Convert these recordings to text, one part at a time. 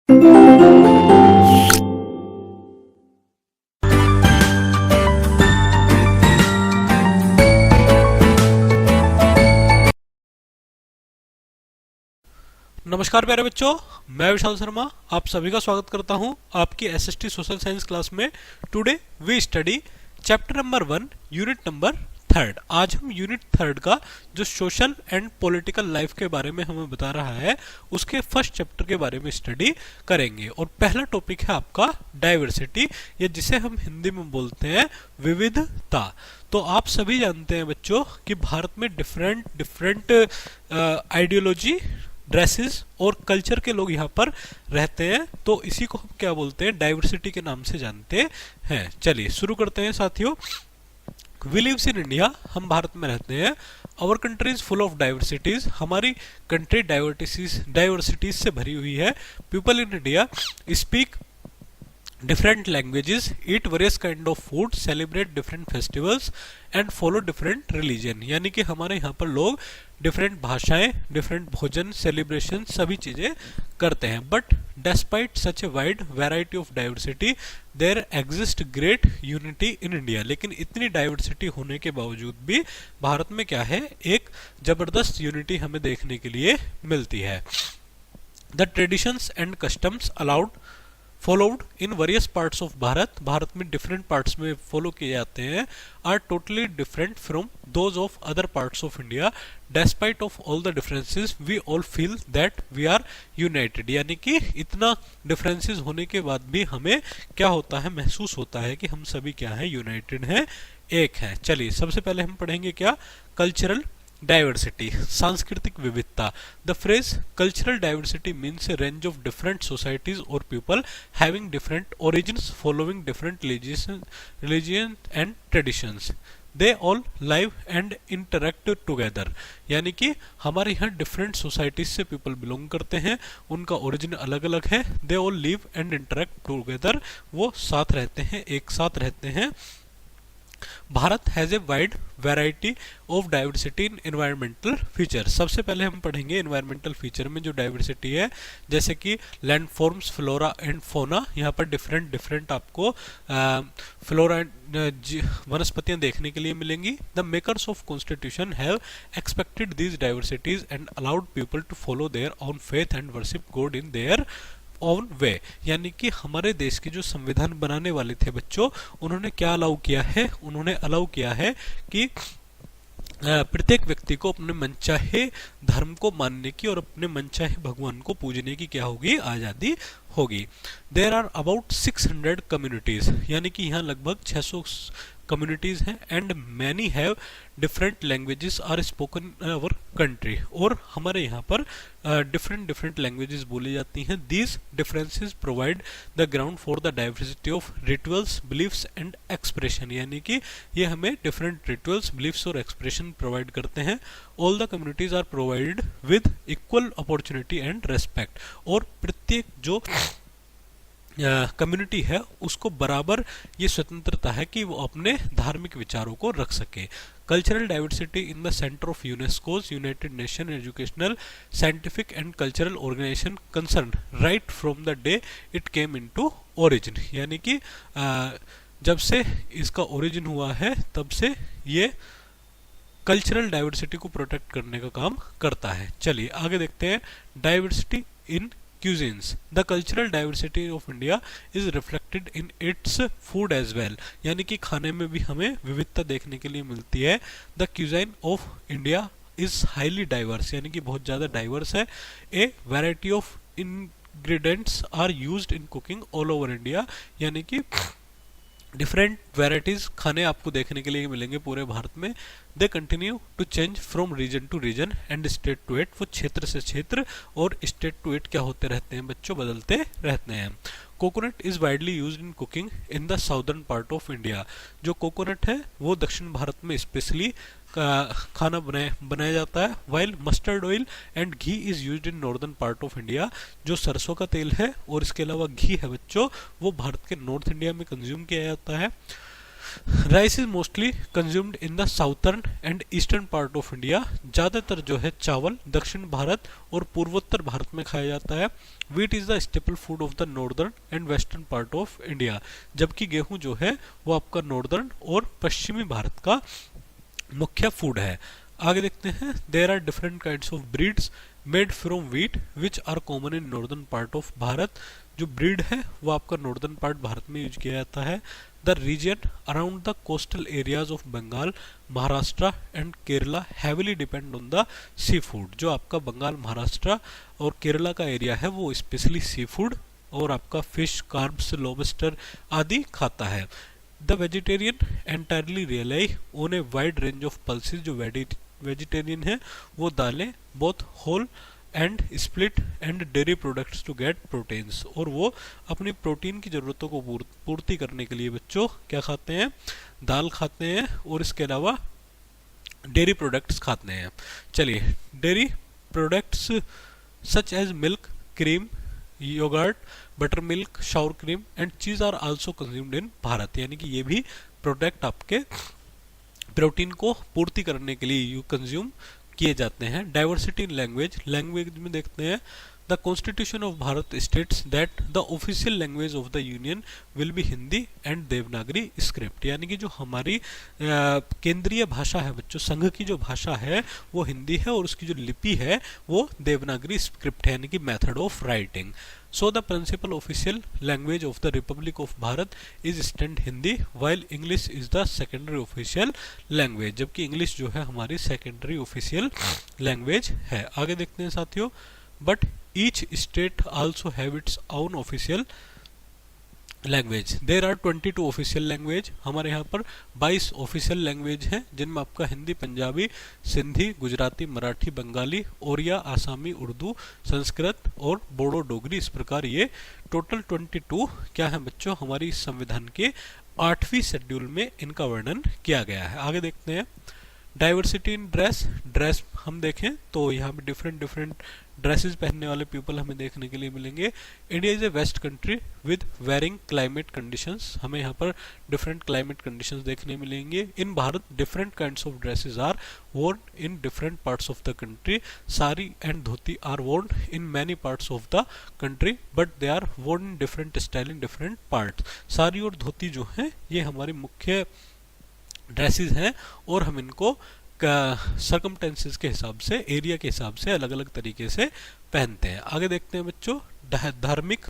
नमस्कार प्यारे बच्चों, मैं विशाल शर्मा आप सभी का स्वागत करता हूं आपकी एसएसटी सोशल साइंस क्लास में। Today we study chapter number 1 unit number 3। आज हम यूनिट 3 का जो सोशल एंड पॉलिटिकल लाइफ के बारे में हमें बता रहा है उसके फर्स्ट चैप्टर के बारे में स्टडी करेंगे। और पहला टॉपिक है आपका डाइवर्सिटी, या जिसे हम हिंदी में बोलते हैं विविधता। तो आप सभी जानते हैं बच्चों कि भारत में डिफरेंट आइडियोलॉजी, ड्रेसेस और कल्चर के लोग यहाँ पर रहते हैं, तो इसी को हम क्या बोलते हैं, डाइवर्सिटी के नाम से जानते हैं। चलिए शुरू करते हैं साथियों। वी लिव्स इन इंडिया, हम भारत में रहते हैं। Our country is full of diversities, हमारी कंट्री डाइवर्सिटीज से भरी हुई है। People in India speak different languages, eat various kind of food, celebrate different festivals and follow different religion। यानी कि हमारे यहाँ पर लोग डिफरेंट भाषाएं, डिफरेंट भोजन, सेलिब्रेशन सभी चीजें करते हैं। But despite such a wide variety of diversity there exist great unity in India. लेकिन इतनी डाइवर्सिटी होने के बावजूद भी भारत में क्या है, एक जबरदस्त यूनिटी हमें देखने के लिए मिलती है। The traditions and customs allowed followed in various parts of Bharat में डिफरेंट पार्ट्स में फॉलो किए जाते हैं, are totally different from those of other parts of India. Despite of all the differences we all feel that we are united. यानी कि इतना differences होने के बाद भी हमें क्या होता है, महसूस होता है कि हम सभी क्या है, यूनाइटेड हैं, एक हैं। चलिए सबसे पहले हम पढ़ेंगे क्या, कल्चरल डाइवर्सिटी, सांस्कृतिक विविधता। The phrase cultural diversity means a range of different societies और people having different origins following different religion and traditions. They all live and interact together. यानी कि हमारे यहाँ डिफरेंट सोसाइटीज से पीपल बिलोंग करते हैं, उनका ओरिजिन अलग अलग है। They all live and interact together, वो साथ रहते हैं, एक साथ रहते हैं। Bharat has a wide variety of diversity in environmental feature. सबसे पहले हम पढ़ेंगे एनवायरमेंटल फीचर में जो डाइवर्सिटी है, जैसे कि land forms, flora and fauna. यहाँ पर डिफरेंट आपको फ्लोरा वनस्पतियां देखने के लिए मिलेंगी। The makers of constitution have expected these diversities and allowed people to follow their own faith and worship god in their own way. यानी कि हमारे देश के जो संविधान बनाने वाले थे बच्चों, उन्होंने क्या अलाउ किया है, उन्होंने अलाउ किया है कि प्रत्येक व्यक्ति को अपने मनचाहे धर्म को मानने की और अपने मनचाहे भगवान को पूजने की क्या होगी, आजादी होगी। देयर आर अबाउट 600 कम्युनिटीज, यानी कि यहाँ लगभग 600 कम्युनिटीज हैं। And many have different languages are spoken in our country, और हमारे यहाँ पर डिफरेंट लैंग्वेजेस बोली जाती हैं। These differences provide the ground for the diversity of rituals, beliefs and expression. यानी कि ये हमें डिफरेंट रिचुअल्स, बिलीफ्स और एक्सप्रेशन प्रोवाइड करते हैं। All the communities are provided with equal opportunity and respect, और प्रत्येक जो कम्युनिटी है उसको बराबर ये स्वतंत्रता है कि वो अपने धार्मिक विचारों को रख सके। Cultural diversity in the centre of UNESCO's United Nation Educational, Scientific and Cultural Organisation concern right from the day it came into origin. यानी कि जब से इसका ओरिजिन हुआ है तब से ये कल्चरल डाइवर्सिटी को प्रोटेक्ट करने का काम करता है। चलिए आगे देखते हैं, diversity in cuisines. The cultural diversity of India is reflected in its food as well. यानी कि खाने में भी हमें विविधता देखने के लिए मिलती है। The cuisine of India is highly diverse, यानी कि बहुत ज़्यादा डाइवर्स है। A variety of ingredients are used in cooking all over India, यानी कि डिफरेंट वेराइटीज खाने आपको देखने के लिए मिलेंगे पूरे भारत में। They continue to change from region to region and state to state, वो क्षेत्र से क्षेत्र और स्टेट टू स्टेट क्या होते रहते हैं बच्चों, बदलते रहते हैं। Coconut is widely used in cooking in the southern part of India. जो कोकोनट है वो दक्षिण भारत में स्पेशली खाना बनाया जाता है। While mustard oil and ghee is used in northern part of India. जो सरसों का तेल है और इसके अलावा घी है बच्चों, वो भारत के नॉर्थ इंडिया में कंज्यूम किया जाता है। Rice is mostly consumed in the southern and eastern part of India. ज़्यादातर जो है चावल दक्षिण भारत और पूर्वोत्तर भारत में खाया जाता है। Wheat is the staple food of the northern and western part of India, जबकि गेहूं जो है वो आपका नॉर्दर्न और पश्चिमी भारत का मुख्य फूड है। आगे देखते हैं, there are different kinds of breeds made from wheat which are common in northern part of Bharat. जो ब्रीड है वो आपका नॉर्दर्न पार्ट भारत में यूज किया जाता है। The region around the coastal areas of Bengal, Maharashtra and Kerala heavily depend on the sea food. जो आपका बंगाल, महाराष्ट्र और केरला का एरिया है वो स्पेशली सी फूड और आपका फिश, कार्ब्स, लॉबस्टर आदि खाता है। The vegetarian entirely rely on a wide range of pulses. जो वेजिटेरियन है वो दालें both whole and split and dairy products to get proteins, और वो अपनी प्रोटीन की ज़रूरतों को पूर्ति करने के लिए बच्चों क्या खाते हैं, दाल खाते हैं और इसके अलावा डेयरी प्रोडक्ट्स खाते हैं। चलिए, dairy products such as milk, cream, yogurt, butter milk, sour cream and cheese are also consumed in Bharat. यानी कि ये भी प्रोडक्ट आपके प्रोटीन को पूर्ति करने के लिए कंज्यूम किए जाते हैं। डाइवर्सिटी इन लैंग्वेज, लैंग्वेज में देखते हैं, the constitution of Bharat states that the official language of the union will be Hindi and Devanagari script. यानी कि जो हमारी केंद्रीय भाषा है बच्चों, संघ की जो भाषा है वो हिंदी है और उसकी जो लिपि है वो देवनागरी स्क्रिप्ट है, यानी कि method of writing. So the principal official language of the Republic of Bharat is stand Hindi, while English is the secondary official language। जबकि इंग्लिश जो है हमारी सेकेंडरी ऑफिशियल लैंग्वेज है। आगे देखते हैं साथियों, but each state also have its own official language. There are 22 official language. हमारे यहाँ पर 22 ऑफिशियल लैंग्वेज हैं, जिनमें आपका हिंदी, पंजाबी, सिंधी, गुजराती, मराठी, बंगाली, ओरिया, आसामी, उर्दू, संस्कृत और बोडो, डोगरी। इस प्रकार ये टोटल 22 क्या है बच्चों, हमारी संविधान के 8वीं शेड्यूल में इनका वर्णन किया गया है। आगे देखते हैं, डाइवर्सिटी इन ड्रेस। ड्रेस हम देखें तो यहाँ पे डिफरेंट ड्रेसेस पहनने वाले पीपल हमें देखने के लिए मिलेंगे। India is a vast country with varying climate conditions. हमें यहाँ पर डिफरेंट क्लाइमेट कंडीशंस देखने मिलेंगे। In Bharat different kinds of dresses are worn in different parts of the country. Sari and dhoti are worn in many parts of the country, but they are worn in different style in different parts. Sari और धोती जो है ये हमारी मुख्य dresses हैं और हम इनको सर्कमटेंसेस के हिसाब से, एरिया के हिसाब से अलग अलग तरीके से पहनते हैं। आगे देखते हैं बच्चों, धार्मिक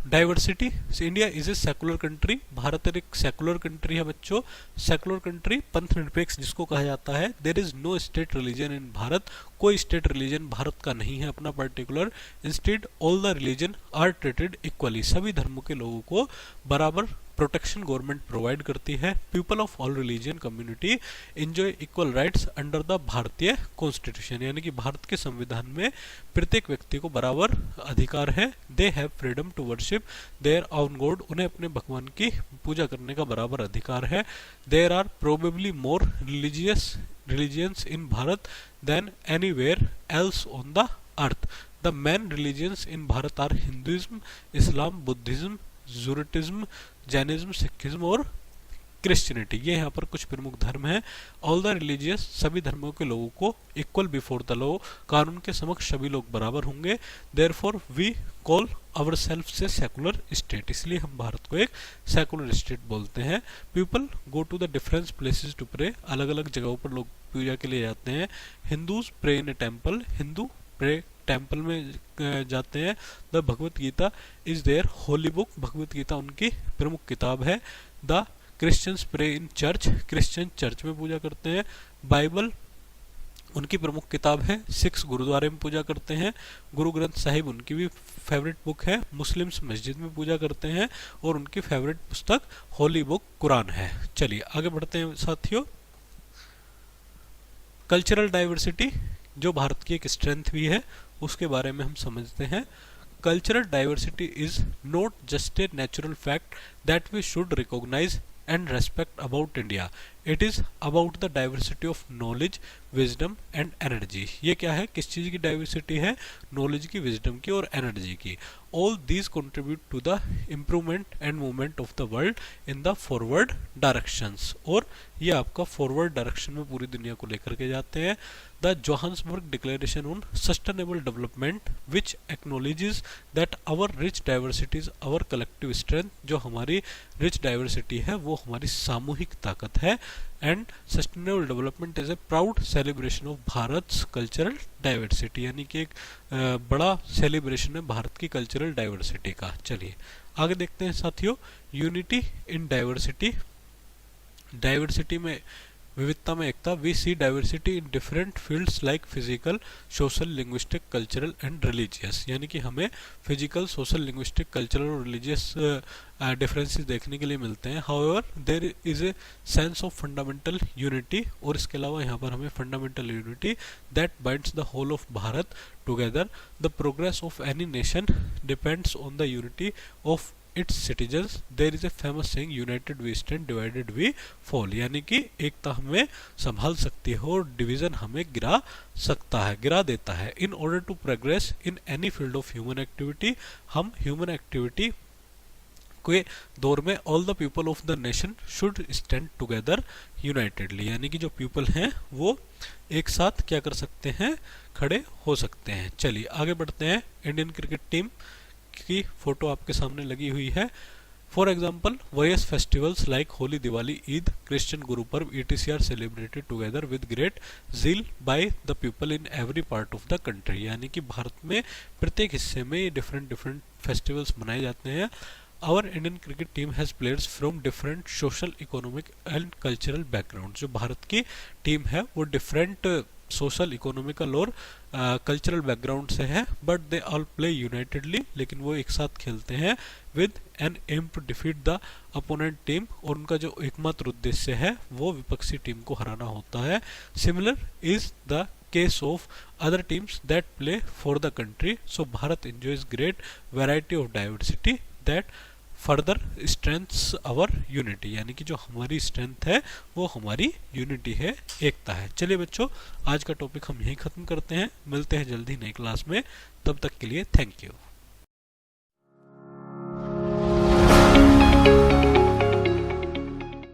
diversity. India is a secular country. Bharat एक सेकुलर कंट्री है बच्चों। सेकुलर कंट्री, पंथ निरपेक्ष जिसको कहा जाता है। There is no state religion in Bharat. कोई स्टेट रिलीजन भारत का नहीं है अपना particular. Instead all the religion are treated equally. सभी धर्मों के लोगों को बराबर प्रोटेक्शन गवर्नमेंट प्रोवाइड करती है। People of all religion community enjoy equal rights under the भारतीय कॉन्स्टिट्यूशन। यानी कि भारत के संविधान में प्रत्येक व्यक्ति को बराबर अधिकार है। They have freedom to worship their own god. उन्हें अपने भगवान की पूजा करने का बराबर अधिकार है। There are probably more religions in Bharat than anywhere else on the earth. The main religions in Bharat are Hinduism, Islam, Buddhism, Zoroastrianism, Jainism, Sikhism और क्रिश्चियनिटी। ये यहाँ पर कुछ प्रमुख धर्म हैं। ऑल द रिलीजियस, सभी धर्मों के लोगों को इक्वल बिफोर द लॉ, कानून के समक्ष सभी लोग बराबर होंगे। Therefore we call our self से सेकुलर स्टेट। इसलिए हम भारत को एक सेकुलर स्टेट बोलते हैं। People go to the different places to pray. अलग अलग जगहों पर लोग पूजा के लिए जाते हैं। Hindus pray in a temple. Hindu pray temple में जाते हैं। The Bhagavad Gita is their holy book. Bhagavad Gita उनकी प्रमुख किताब है। The Christians pray in church. Christian church में पूजा करते हैं। बाइबल उनकी प्रमुख किताब है। सिख्स गुरुद्वारे में पूजा करते हैं। गुरु ग्रंथ साहिब उनकी भी फेवरेट बुक है। मुस्लिम्स मस्जिद में पूजा करते हैं और उनकी फेवरेट पुस्तक होली बुक कुरान है। चलिए आगे बढ़ते हैं साथियों। कल्चरल डाइवर्सिटी जो भारत की एक स्ट्रेंथ भी है उसके बारे में हम समझते हैं। Cultural diversity is not just a natural fact that we should recognise and respect about India. It is about the diversity of knowledge, wisdom and energy. ये क्या है, किस चीज की डाइवर्सिटी है, नॉलेज की, विजडम की और एनर्जी की। All these contribute to the improvement and movement of the world in the forward directions. और ये आपका फॉरवर्ड डायरेक्शन में पूरी दुनिया को लेकर के जाते हैं। The Johannesburg declaration on sustainable development which acknowledges that our rich diversity is our collective strength. जो हमारी रिच डाइवर्सिटी है वो हमारी सामूहिक ताकत है। And sustainable development is a proud celebration of Bharat cultural diversity, यानी कि एक बड़ा सेलिब्रेशन है भारत की कल्चरल डाइवर्सिटी का। चलिए आगे देखते हैं साथियों, यूनिटी इन डाइवर्सिटी। डाइवर्सिटी में, विविधता में एकता। We see diversity in different fields like physical, social, linguistic, cultural and religious. यानी कि हमें फिजिकल, सोशल, लिंग्विस्टिक, कल्चरल और रिलीजियस डिफरेंसेस देखने के लिए मिलते हैं। However there is a sense of fundamental unity, और इसके अलावा यहाँ पर हमें fundamental unity that binds the whole of Bharat together. The progress of any nation depends on the unity of its citizens. There is A famous saying, united we stand, divided we fall. यानी कि एकता हमें संभाल सकती है और division हमें गिरा सकता है, गिरा देता है। In order to progress in any field of human activity, हम ह्यूमन एक्टिविटी के दौर में all the people of the nation should stand together unitedly. यानी कि जो पीपल हैं वो एक साथ क्या कर सकते हैं, खड़े हो सकते हैं। चलिए आगे बढ़ते हैं। इंडियन क्रिकेट टीम की फोटो आपके सामने लगी हुई है। For example, various festivals like Holi, Diwali, Eid, Christian Guru Parv etc are celebrated together with great zeal by the people in every part of the country. यानी कि भारत में प्रत्येक हिस्से में ये डिफरेंट डिफरेंट फेस्टिवल्स मनाए जाते हैं। Our Indian cricket team has players from different social, economic and cultural background. जो भारत की टीम है वो डिफरेंट सोशल, इकोनॉमिकल और कल्चरल बैकग्राउंड से है, but they all play unitedly, लेकिन वो एक साथ खेलते हैं with an aim to defeat the opponent team, और उनका जो एकमात्र उद्देश्य है वो विपक्षी टीम को हराना होता है। Similar is the case of other teams that play for the country. So Bharat enjoys great variety of diversity that further strengthens our unity. यानी कि जो हमारी स्ट्रेंथ है वो हमारी यूनिटी है, एकता है। चलिए बच्चों, आज का टॉपिक हम यहीं खत्म करते हैं। मिलते हैं जल्दी नई क्लास में, तब तक के लिए थैंक यू।